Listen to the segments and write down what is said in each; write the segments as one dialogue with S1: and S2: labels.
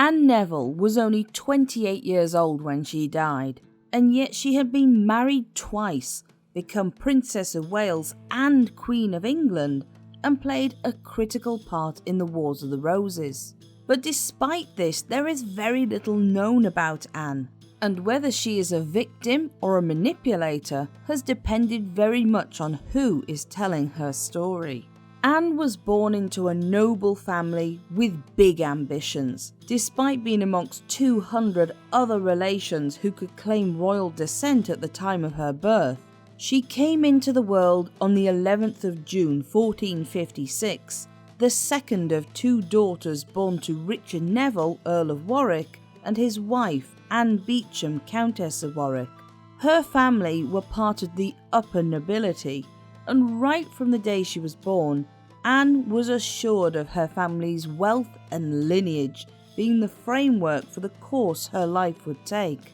S1: Anne Neville was only 28 years old when she died, and yet she had been married twice, become Princess of Wales and Queen of England, and played a critical part in the Wars of the Roses. But despite this, there is very little known about Anne, and whether she is a victim or a manipulator has depended very much on who is telling her story. Anne was born into a noble family with big ambitions. Despite being amongst 200 other relations who could claim royal descent at the time of her birth, she came into the world on the 11th of June 1456, the second of two daughters born to Richard Neville, Earl of Warwick, and his wife, Anne Beauchamp, Countess of Warwick. Her family were part of the upper nobility, and right from the day she was born, Anne was assured of her family's wealth and lineage being the framework for the course her life would take.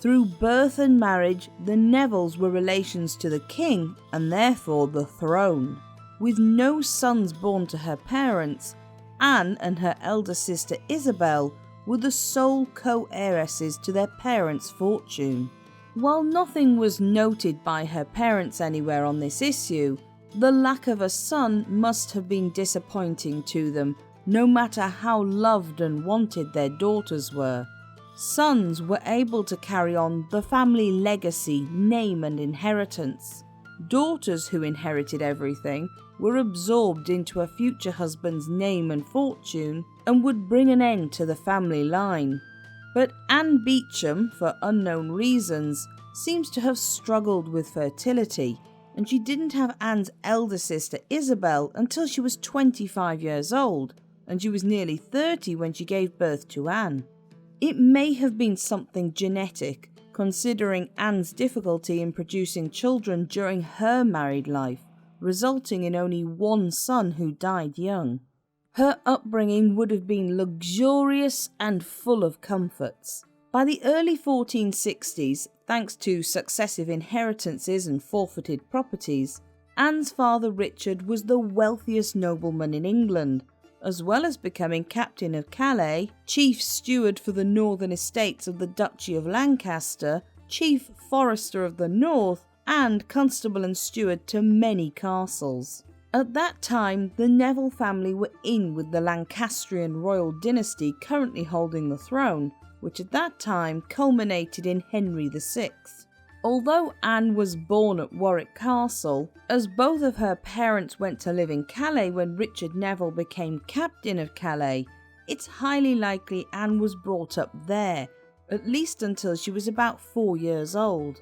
S1: Through birth and marriage, the Nevilles were relations to the king and therefore the throne. With no sons born to her parents, Anne and her elder sister Isabel were the sole co-heiresses to their parents' fortune. While nothing was noted by her parents anywhere on this issue, the lack of a son must have been disappointing to them, no matter how loved and wanted their daughters were. Sons were able to carry on the family legacy, name and inheritance. Daughters who inherited everything were absorbed into a future husband's name and fortune and would bring an end to the family line. But Anne Beauchamp, for unknown reasons, seems to have struggled with fertility, and she didn't have Anne's elder sister Isabel until she was 25 years old, and she was nearly 30 when she gave birth to Anne. It may have been something genetic, considering Anne's difficulty in producing children during her married life, resulting in only one son who died young. Her upbringing would have been luxurious and full of comforts. By the early 1460s, thanks to successive inheritances and forfeited properties, Anne's father Richard was the wealthiest nobleman in England, as well as becoming captain of Calais, chief steward for the northern estates of the Duchy of Lancaster, chief forester of the north, and constable and steward to many castles. At that time, the Neville family were in with the Lancastrian royal dynasty currently holding the throne, which at that time culminated in Henry VI. Although Anne was born at Warwick Castle, as both of her parents went to live in Calais when Richard Neville became captain of Calais, it's highly likely Anne was brought up there, at least until she was about 4 years old.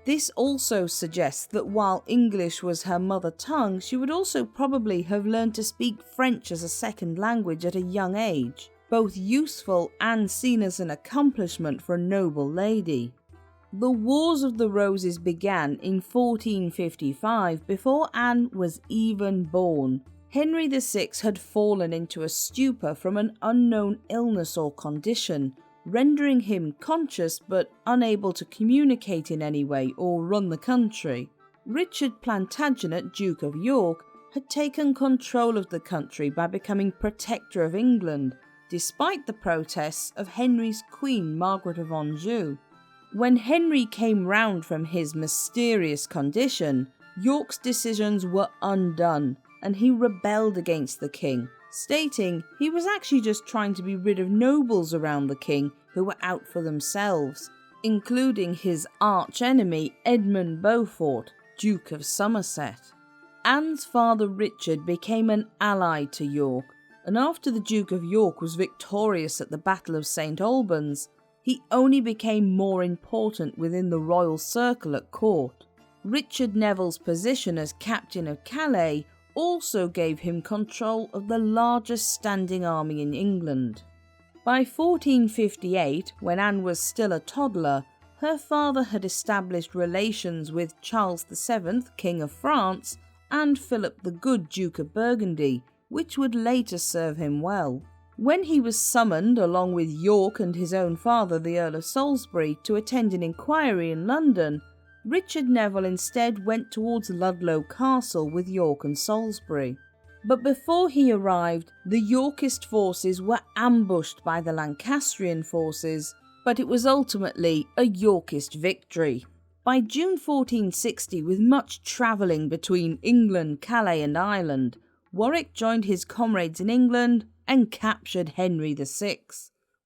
S1: This also suggests that while English was her mother tongue, she would also probably have learned to speak French as a second language at a young age, both useful and seen as an accomplishment for a noble lady. The Wars of the Roses began in 1455 before Anne was even born. Henry VI had fallen into a stupor from an unknown illness or condition, rendering him conscious but unable to communicate in any way or run the country. Richard Plantagenet, Duke of York, had taken control of the country by becoming Protector of England, despite the protests of Henry's Queen Margaret of Anjou. When Henry came round from his mysterious condition, York's decisions were undone, and he rebelled against the king, stating he was actually just trying to be rid of nobles around the king who were out for themselves, including his arch-enemy Edmund Beaufort, Duke of Somerset. Anne's father Richard became an ally to York, and after the Duke of York was victorious at the Battle of St. Albans, he only became more important within the royal circle at court. Richard Neville's position as captain of Calais also gave him control of the largest standing army in England. By 1458, when Anne was still a toddler, her father had established relations with Charles VII, King of France, and Philip the Good, Duke of Burgundy, which would later serve him well. When he was summoned, along with York and his own father, the Earl of Salisbury, to attend an inquiry in London, Richard Neville instead went towards Ludlow Castle with York and Salisbury. But before he arrived, the Yorkist forces were ambushed by the Lancastrian forces, but it was ultimately a Yorkist victory. By June 1460, with much travelling between England, Calais and Ireland, Warwick joined his comrades in England and captured Henry VI,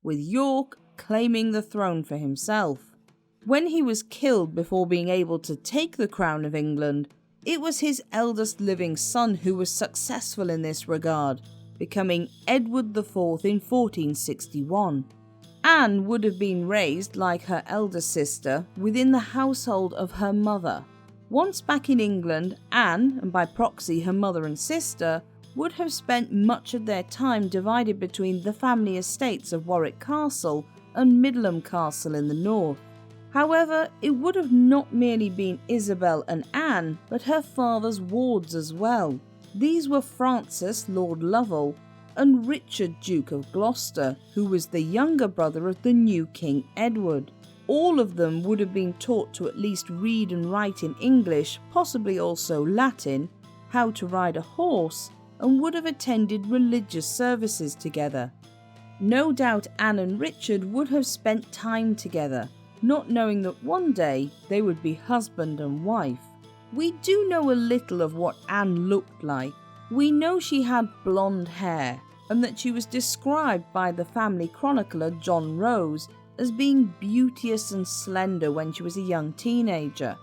S1: with York claiming the throne for himself. When he was killed before being able to take the crown of England, it was his eldest living son who was successful in this regard, becoming Edward IV in 1461. Anne would have been raised, like her elder sister, within the household of her mother. Once back in England, Anne, and by proxy her mother and sister, would have spent much of their time divided between the family estates of Warwick Castle and Middleham Castle in the north. However, it would have not merely been Isabel and Anne, but her father's wards as well. These were Francis, Lord Lovell, and Richard, Duke of Gloucester, who was the younger brother of the new King Edward. All of them would have been taught to at least read and write in English, possibly also Latin, how to ride a horse, and would have attended religious services together. No doubt Anne and Richard would have spent time together, not knowing that one day they would be husband and wife. We do know a little of what Anne looked like. We know she had blonde hair, and that she was described by the family chronicler John Rose as being beauteous and slender when she was a young teenager.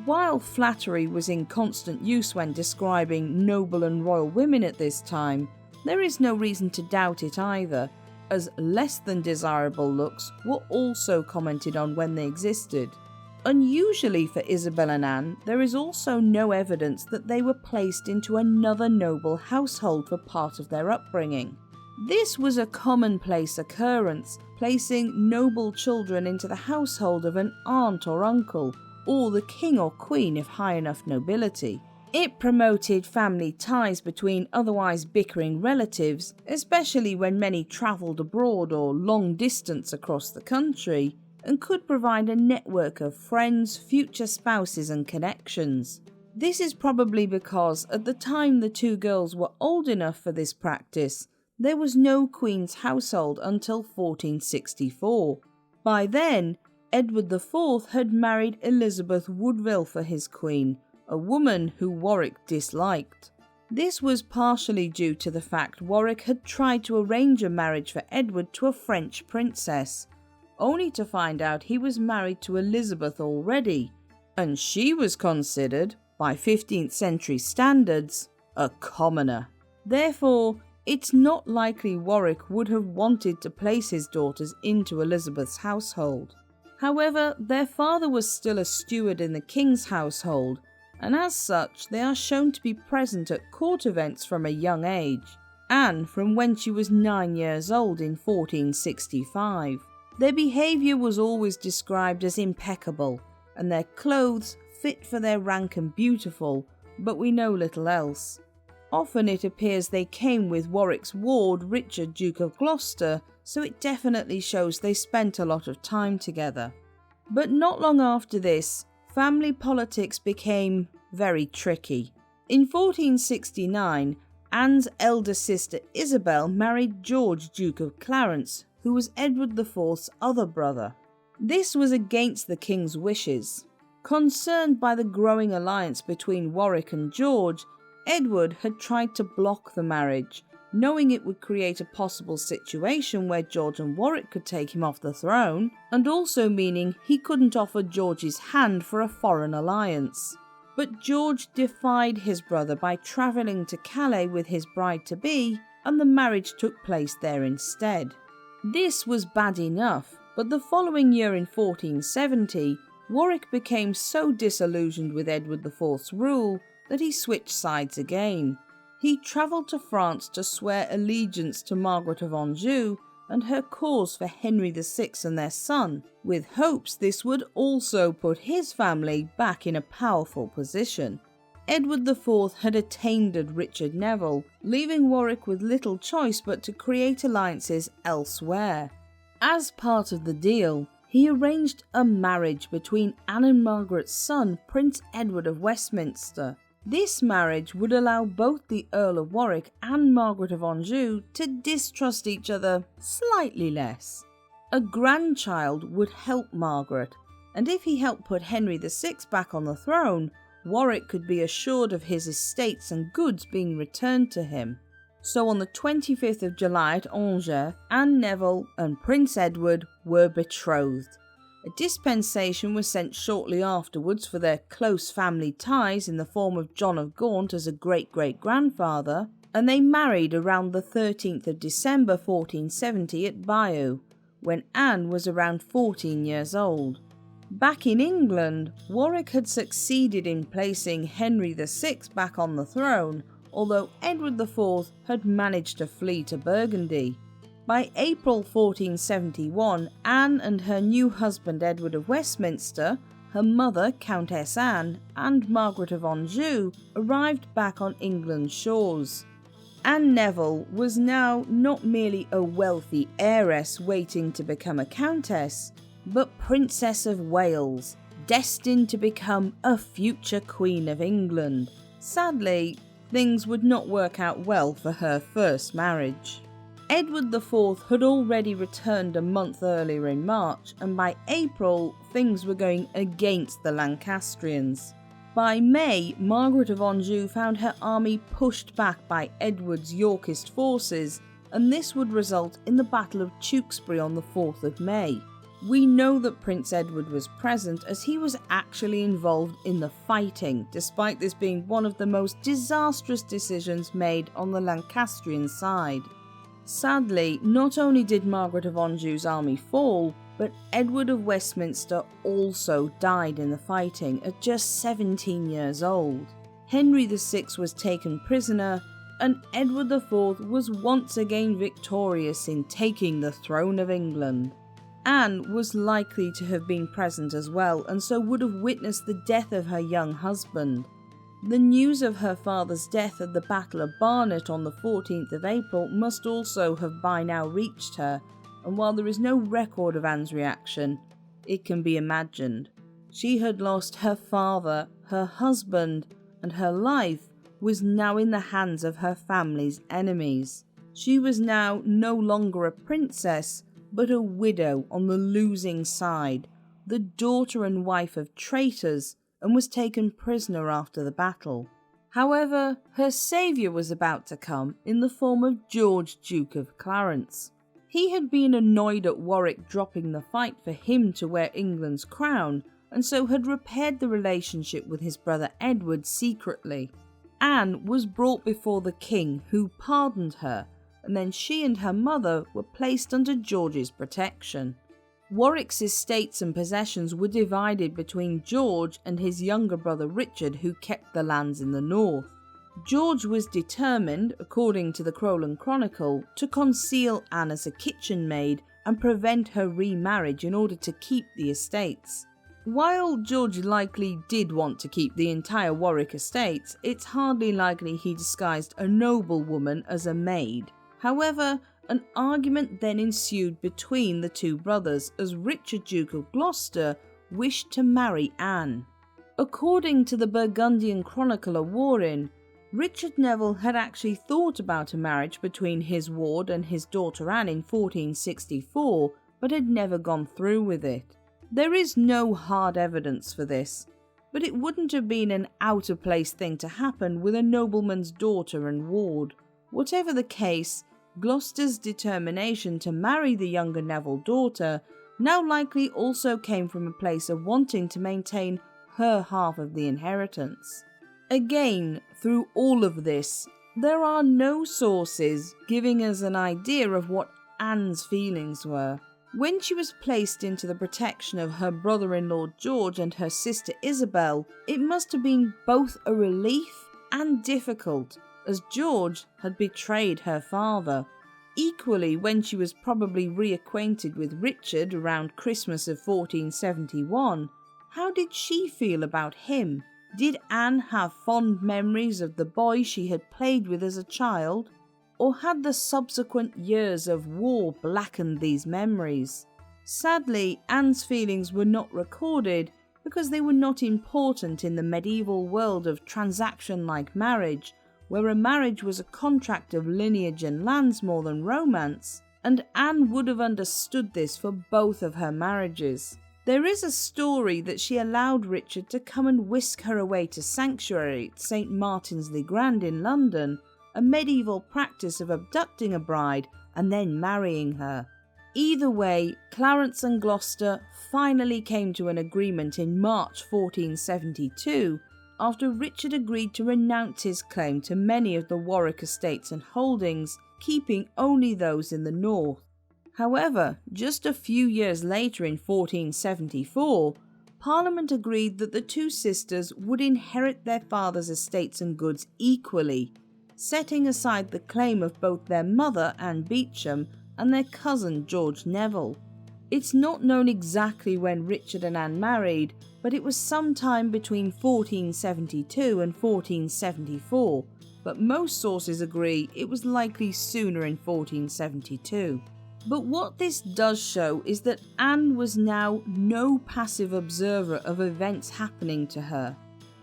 S1: While flattery was in constant use when describing noble and royal women at this time, there is no reason to doubt it either, as less than desirable looks were also commented on when they existed. Unusually for Isabel and Anne, there is also no evidence that they were placed into another noble household for part of their upbringing. This was a commonplace occurrence, placing noble children into the household of an aunt or uncle, or the king or queen if high enough nobility. It promoted family ties between otherwise bickering relatives, especially when many travelled abroad or long distance across the country, and could provide a network of friends, future spouses and connections. This is probably because at the time the two girls were old enough for this practice, there was no Queen's household until 1464. By then, Edward IV had married Elizabeth Woodville for his queen, a woman who Warwick disliked. This was partially due to the fact Warwick had tried to arrange a marriage for Edward to a French princess, only to find out he was married to Elizabeth already, and she was considered, by 15th century standards, a commoner. Therefore, it's not likely Warwick would have wanted to place his daughters into Elizabeth's household. However, their father was still a steward in the king's household, and as such they are shown to be present at court events from a young age. Anne from when she was 9 years old in 1465. Their behaviour was always described as impeccable, and their clothes fit for their rank and beautiful, but we know little else. Often it appears they came with Warwick's ward, Richard, Duke of Gloucester, so it definitely shows they spent a lot of time together. But not long after this, family politics became very tricky. In 1469, Anne's elder sister Isabel married George, Duke of Clarence, who was Edward IV's other brother. This was against the king's wishes. Concerned by the growing alliance between Warwick and George, Edward had tried to block the marriage, knowing it would create a possible situation where George and Warwick could take him off the throne, and also meaning he couldn't offer George's hand for a foreign alliance. But George defied his brother by travelling to Calais with his bride-to-be, and the marriage took place there instead. This was bad enough, but the following year in 1470, Warwick became so disillusioned with Edward IV's rule that he switched sides again. He travelled to France to swear allegiance to Margaret of Anjou and her cause for Henry VI and their son, with hopes this would also put his family back in a powerful position. Edward IV had attainted Richard Neville, leaving Warwick with little choice but to create alliances elsewhere. As part of the deal, he arranged a marriage between Anne and Margaret's son, Prince Edward of Westminster. This marriage would allow both the Earl of Warwick and Margaret of Anjou to distrust each other slightly less. A grandchild would help Margaret, and if he helped put Henry VI back on the throne, Warwick could be assured of his estates and goods being returned to him. So on the 25th of July at Angers, Anne Neville and Prince Edward were betrothed. A dispensation was sent shortly afterwards for their close family ties in the form of John of Gaunt as a great-great-grandfather, and they married around the 13th of December 1470 at Bayeux, when Anne was around 14 years old. Back in England, Warwick had succeeded in placing Henry VI back on the throne, although Edward IV had managed to flee to Burgundy. By April 1471, Anne and her new husband Edward of Westminster, her mother Countess Anne, and Margaret of Anjou arrived back on England's shores. Anne Neville was now not merely a wealthy heiress waiting to become a countess, but Princess of Wales, destined to become a future Queen of England. Sadly, things would not work out well for her first marriage. Edward IV had already returned a month earlier in March, and by April things were going against the Lancastrians. By May, Margaret of Anjou found her army pushed back by Edward's Yorkist forces, and this would result in the Battle of Tewkesbury on the 4th of May. We know that Prince Edward was present as he was actually involved in the fighting, despite this being one of the most disastrous decisions made on the Lancastrian side. Sadly, not only did Margaret of Anjou's army fall, but Edward of Westminster also died in the fighting at just 17 years old. Henry VI was taken prisoner, and Edward IV was once again victorious in taking the throne of England. Anne was likely to have been present as well, and so would have witnessed the death of her young husband. The news of her father's death at the Battle of Barnet on the 14th of April must also have by now reached her, and while there is no record of Anne's reaction, it can be imagined. She had lost her father, her husband, and her life was now in the hands of her family's enemies. She was now no longer a princess, but a widow on the losing side, the daughter and wife of traitors, and was taken prisoner after the battle. However, her saviour was about to come in the form of George, Duke of Clarence. He had been annoyed at Warwick dropping the fight for him to wear England's crown, and so had repaired the relationship with his brother Edward secretly. Anne was brought before the king, who pardoned her, and then she and her mother were placed under George's protection. Warwick's estates and possessions were divided between George and his younger brother Richard, who kept the lands in the north. George was determined, according to the Crowland Chronicle, to conceal Anne as a kitchen maid and prevent her remarriage in order to keep the estates. While George likely did want to keep the entire Warwick estates, it's hardly likely he disguised a noblewoman as a maid. However, an argument then ensued between the two brothers as Richard, Duke of Gloucester, wished to marry Anne. According to the Burgundian chronicler Warren, Richard Neville had actually thought about a marriage between his ward and his daughter Anne in 1464, but had never gone through with it. There is no hard evidence for this, but it wouldn't have been an out-of-place thing to happen with a nobleman's daughter and ward. Whatever the case, Gloucester's determination to marry the younger Neville daughter now likely also came from a place of wanting to maintain her half of the inheritance. Again, through all of this, there are no sources giving us an idea of what Anne's feelings were. When she was placed into the protection of her brother-in-law George and her sister Isabel, it must have been both a relief and difficult, as George had betrayed her father. Equally, when she was probably reacquainted with Richard around Christmas of 1471, how did she feel about him? Did Anne have fond memories of the boy she had played with as a child? Or had the subsequent years of war blackened these memories? Sadly, Anne's feelings were not recorded, because they were not important in the medieval world of transaction-like marriage, where a marriage was a contract of lineage and lands more than romance, and Anne would have understood this for both of her marriages. There is a story that she allowed Richard to come and whisk her away to sanctuary at St. Martin's le Grand in London, a medieval practice of abducting a bride and then marrying her. Either way, Clarence and Gloucester finally came to an agreement in March 1472, after Richard agreed to renounce his claim to many of the Warwick estates and holdings, keeping only those in the north. However, just a few years later in 1474, Parliament agreed that the two sisters would inherit their father's estates and goods equally, setting aside the claim of both their mother, Anne Beauchamp, and their cousin, George Neville. It's not known exactly when Richard and Anne married, but it was sometime between 1472 and 1474, but most sources agree it was likely sooner in 1472. But what this does show is that Anne was now no passive observer of events happening to her.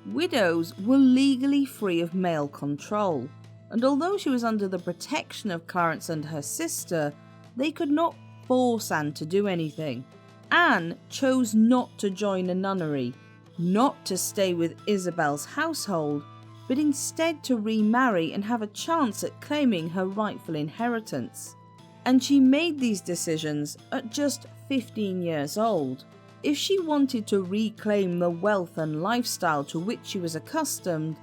S1: Widows were legally free of male control, and although she was under the protection of Clarence and her sister, they could not force Anne to do anything. Anne chose not to join a nunnery, not to stay with Isabel's household, but instead to remarry and have a chance at claiming her rightful inheritance. And she made these decisions at just 15 years old. If she wanted to reclaim the wealth and lifestyle to which she was accustomed,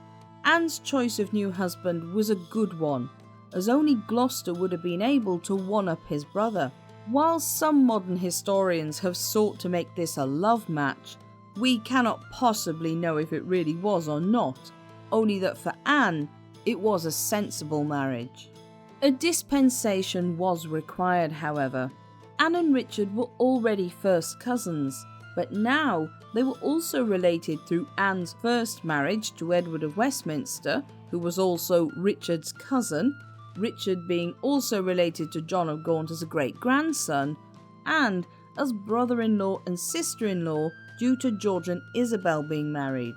S1: Anne's choice of new husband was a good one, as only Gloucester would have been able to one-up his brother. While some modern historians have sought to make this a love match, we cannot possibly know if it really was or not, only that for Anne, it was a sensible marriage. A dispensation was required, however. Anne and Richard were already first cousins, but now they were also related through Anne's first marriage to Edward of Westminster, who was also Richard's cousin, Richard being also related to John of Gaunt as a great-grandson, and as brother-in-law and sister-in-law due to George and Isabel being married.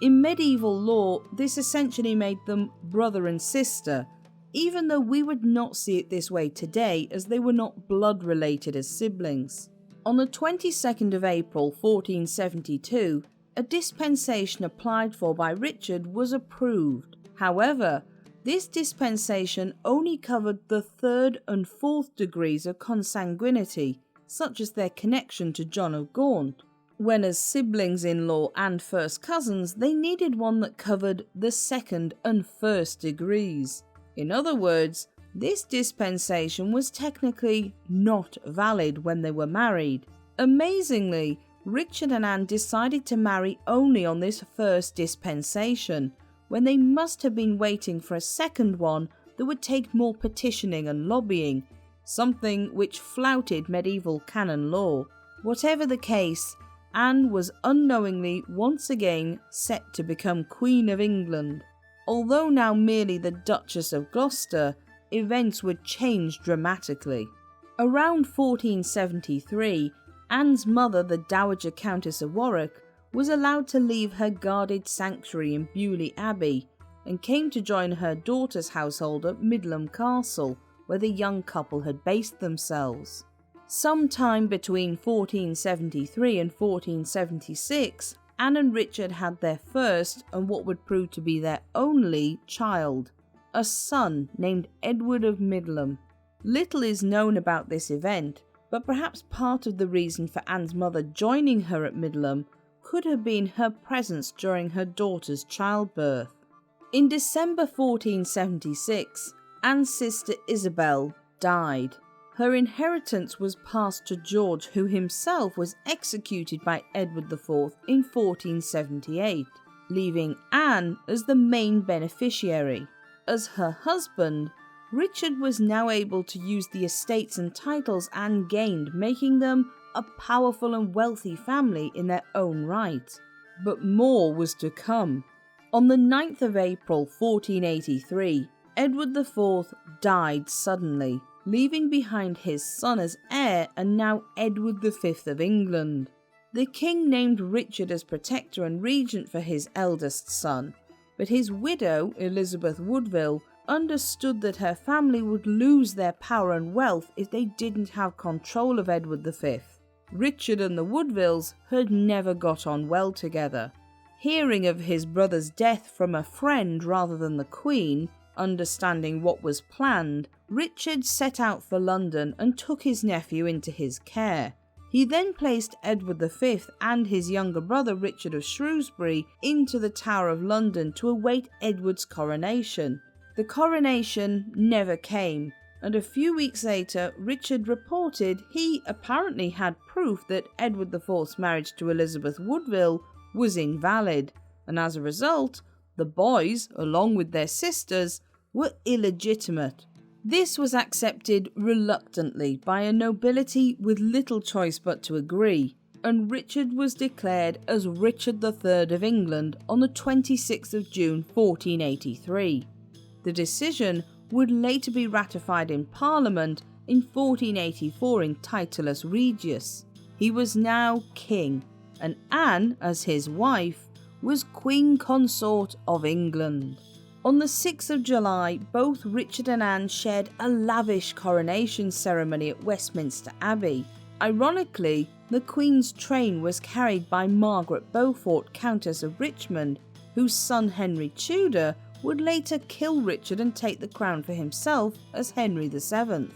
S1: In medieval law, this essentially made them brother and sister, even though we would not see it this way today as they were not blood-related as siblings. On the 22nd of April 1472, a dispensation applied for by Richard was approved. However, this dispensation only covered the 3rd and 4th degrees of consanguinity, such as their connection to John of Gaunt, when as siblings-in-law and first cousins they needed one that covered the 2nd and 1st degrees. In other words, this dispensation was technically not valid when they were married. Amazingly, Richard and Anne decided to marry only on this first dispensation, when they must have been waiting for a second one that would take more petitioning and lobbying, something which flouted medieval canon law. Whatever the case, Anne was unknowingly once again set to become Queen of England. Although now merely the Duchess of Gloucester, events would change dramatically. Around 1473, Anne's mother, the Dowager Countess of Warwick, was allowed to leave her guarded sanctuary in Beaulieu Abbey and came to join her daughter's household at Middleham Castle, where the young couple had based themselves. Sometime between 1473 and 1476, Anne and Richard had their first, and what would prove to be their only, child, a son named Edward of Middleham. Little is known about this event, but perhaps part of the reason for Anne's mother joining her at Middleham could have been her presence during her daughter's childbirth. In December 1476, Anne's sister Isabel died. Her inheritance was passed to George, who himself was executed by Edward IV in 1478, leaving Anne as the main beneficiary. As her husband, Richard was now able to use the estates and titles Anne gained, making them a powerful and wealthy family in their own right. But more was to come. On the 9th of April 1483, Edward IV died suddenly, leaving behind his son as heir and now Edward V of England. The king named Richard as protector and regent for his eldest son, but his widow, Elizabeth Woodville, understood that her family would lose their power and wealth if they didn't have control of Edward V. Richard and the Woodvilles had never got on well together. Hearing of his brother's death from a friend rather than the Queen, understanding what was planned, Richard set out for London and took his nephew into his care. He then placed Edward V and his younger brother Richard of Shrewsbury into the Tower of London to await Edward's coronation. The coronation never came, and a few weeks later Richard reported he apparently had proof that Edward IV's marriage to Elizabeth Woodville was invalid, and as a result, the boys, along with their sisters, were illegitimate. This was accepted reluctantly by a nobility with little choice but to agree, and Richard was declared as Richard III of England on the 26th of June 1483. The decision would later be ratified in Parliament in 1484 in Titulus Regius. He was now king, and Anne, as his wife, was Queen Consort of England. On the 6th of July, both Richard and Anne shared a lavish coronation ceremony at Westminster Abbey. Ironically, the Queen's train was carried by Margaret Beaufort, Countess of Richmond, whose son Henry Tudor would later kill Richard and take the crown for himself as Henry VII.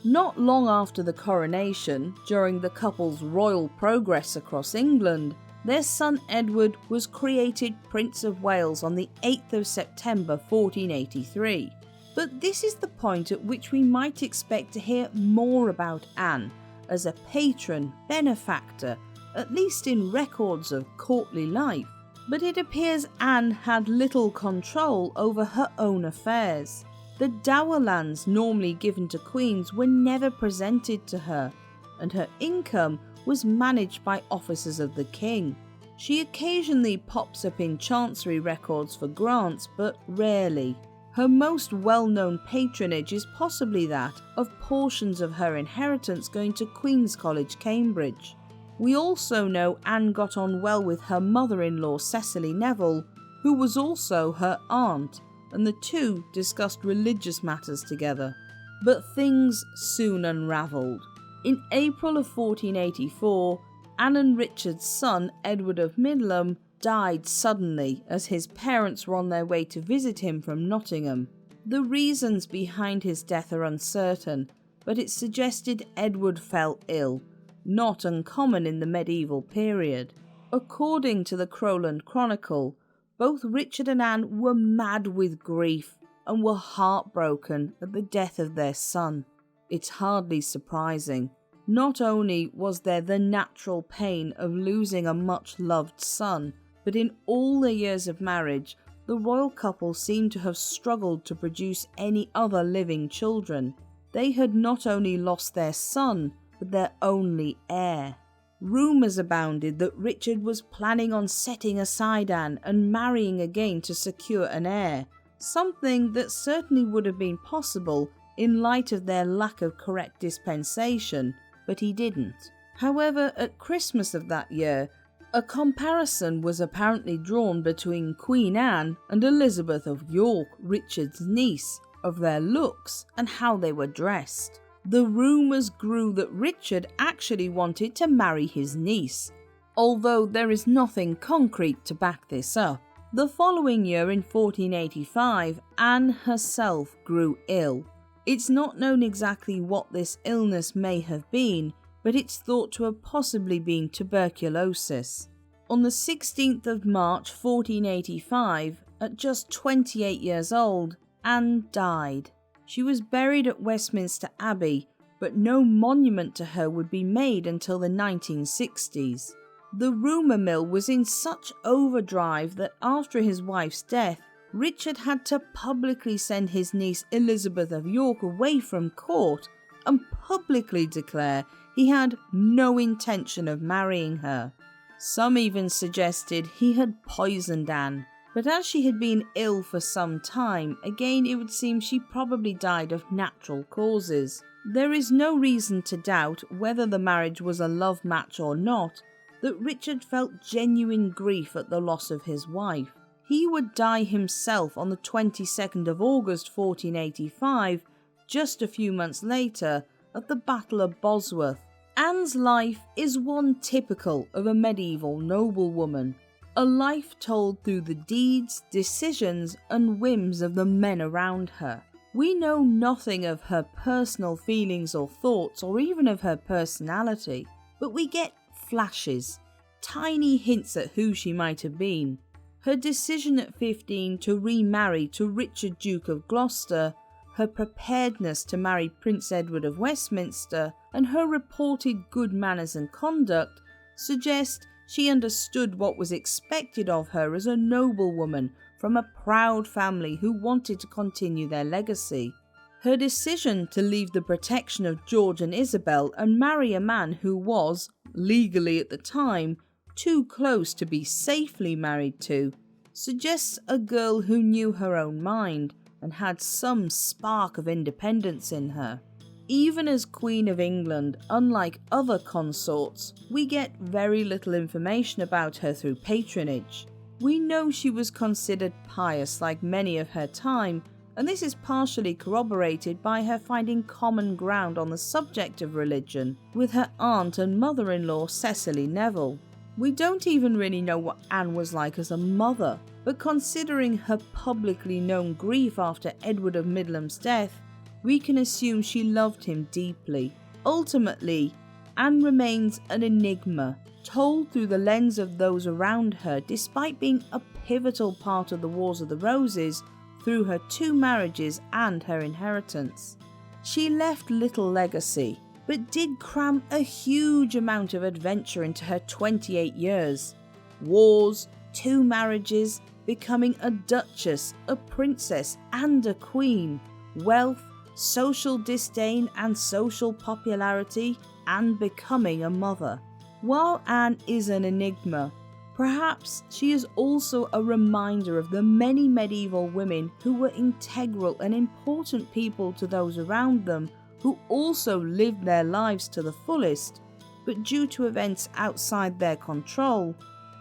S1: Not long after the coronation, during the couple's royal progress across England, their son Edward was created Prince of Wales on the 8th of September 1483. But this is the point at which we might expect to hear more about Anne as a patron, benefactor, at least in records of courtly life. But it appears Anne had little control over her own affairs. The dower lands normally given to queens were never presented to her, and her income was managed by officers of the king. She occasionally pops up in chancery records for grants, but rarely. Her most well-known patronage is possibly that of portions of her inheritance going to Queen's College, Cambridge. We also know Anne got on well with her mother-in-law Cecily Neville, who was also her aunt, and the two discussed religious matters together. But things soon unravelled. In April of 1484, Anne and Richard's son, Edward of Middleham, died suddenly as his parents were on their way to visit him from Nottingham. The reasons behind his death are uncertain, but it suggested Edward fell ill, not uncommon in the medieval period. According to the Crowland Chronicle, both Richard and Anne were mad with grief and were heartbroken at the death of their son. It's hardly surprising. Not only was there the natural pain of losing a much-loved son, but in all their years of marriage, the royal couple seemed to have struggled to produce any other living children. They had not only lost their son, but their only heir. Rumours abounded that Richard was planning on setting aside Anne and marrying again to secure an heir, something that certainly would have been possible in light of their lack of correct dispensation, but he didn't. However, at Christmas of that year, a comparison was apparently drawn between Queen Anne and Elizabeth of York, Richard's niece, of their looks and how they were dressed. The rumours grew that Richard actually wanted to marry his niece, although there is nothing concrete to back this up. The following year, in 1485, Anne herself grew ill. It's not known exactly what this illness may have been, but it's thought to have possibly been tuberculosis. On the 16th of March 1485, at just 28 years old, Anne died. She was buried at Westminster Abbey, but no monument to her would be made until the 1960s. The rumour mill was in such overdrive that after his wife's death, Richard had to publicly send his niece Elizabeth of York away from court and publicly declare he had no intention of marrying her. Some even suggested he had poisoned Anne, but as she had been ill for some time, again it would seem she probably died of natural causes. There is no reason to doubt whether the marriage was a love match or not, that Richard felt genuine grief at the loss of his wife. He would die himself on the 22nd of August 1485, just a few months later, at the Battle of Bosworth. Anne's life is one typical of a medieval noblewoman, a life told through the deeds, decisions and whims of the men around her. We know nothing of her personal feelings or thoughts, or even of her personality, but we get flashes, tiny hints at who she might have been. Her decision at 15 to remarry to Richard, Duke of Gloucester, her preparedness to marry Prince Edward of Westminster, and her reported good manners and conduct suggest she understood what was expected of her as a noblewoman from a proud family who wanted to continue their legacy. Her decision to leave the protection of George and Isabel and marry a man who was, legally at the time, too close to be safely married to, suggests a girl who knew her own mind and had some spark of independence in her. Even as Queen of England, unlike other consorts, we get very little information about her through patronage. We know she was considered pious like many of her time, and this is partially corroborated by her finding common ground on the subject of religion with her aunt and mother-in-law Cecily Neville. We don't even really know what Anne was like as a mother, but considering her publicly known grief after Edward of Middleham's death, we can assume she loved him deeply. Ultimately, Anne remains an enigma, told through the lens of those around her despite being a pivotal part of the Wars of the Roses through her 2 marriages and her inheritance. She left little legacy, but did cram a huge amount of adventure into her 28 years. Wars, 2 marriages, becoming a duchess, a princess and a queen, wealth, social disdain and social popularity, and becoming a mother. While Anne is an enigma, perhaps she is also a reminder of the many medieval women who were integral and important people to those around them, who also lived their lives to the fullest, but due to events outside their control,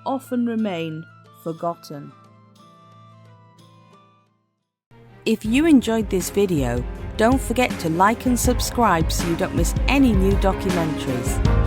S1: often remain forgotten. If you enjoyed this video, don't forget to like and subscribe so you don't miss any new documentaries.